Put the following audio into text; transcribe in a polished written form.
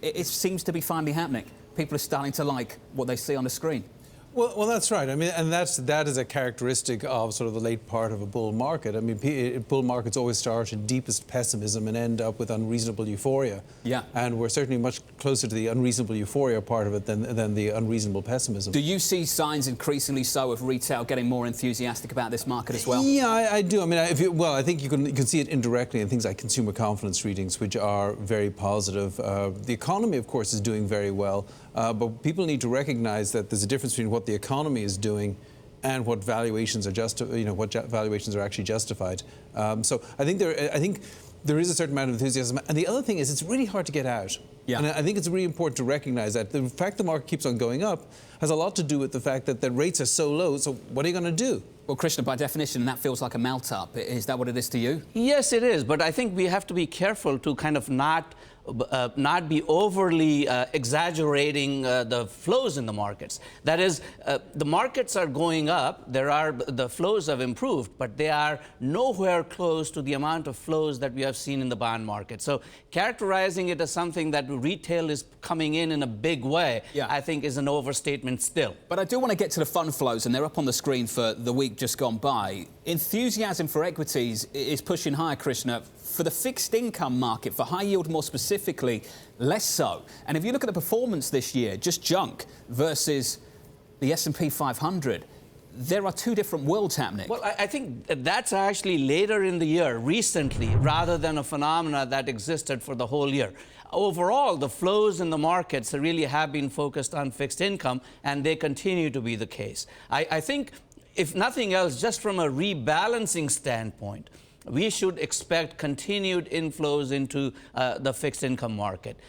It seems to be finally happening. People are starting to like what they see on the screen. Well, that's right. I mean, and that is a characteristic of sort of the late part of a bull market. I mean, bull markets always start in deepest pessimism and end up with unreasonable euphoria. Yeah. And we're certainly much closer to the unreasonable euphoria part of it than the unreasonable pessimism. Do you see signs increasingly so of retail getting more enthusiastic about this market as well? Yeah, I do. I mean, I think you can see it indirectly in things like consumer confidence readings, which are very positive. The economy, of course, is doing very well, but people need to recognize that there's a difference between what the economy is doing and what valuations are valuations are actually justified. So I think there is a certain amount of enthusiasm. And the other thing is, it's really hard to get out. Yeah. And I think it's really important to recognize that the fact the market keeps on going up has a lot to do with the fact that the rates are so low. So what are you going to do? Well, Krishna, by definition, that feels like a melt-up. Is that what it is to you? Yes, it is. But I think we have to be careful to kind of not be overly exaggerating the flows in the markets. That is, the markets are going up. The flows have improved, but they are nowhere close to the amount of flows that we have seen in the bond market. So characterizing it as something that retail is coming in a big way, I think is an overstatement still. But I do want to get to the fund flows, and they're up on the screen for the week just gone by. Enthusiasm for equities is pushing higher, Krishna. For the fixed income market, for high yield more specifically, less so. And if you look at the performance this year, just junk versus the S&P 500, there are two different worlds happening. Well, I think that's actually later in the year, recently, rather than a phenomena that existed for the whole year. Overall, the flows in the markets really have been focused on fixed income, and they continue to be the case. I think, if nothing else, just from a rebalancing standpoint, we should expect continued inflows into the fixed income market.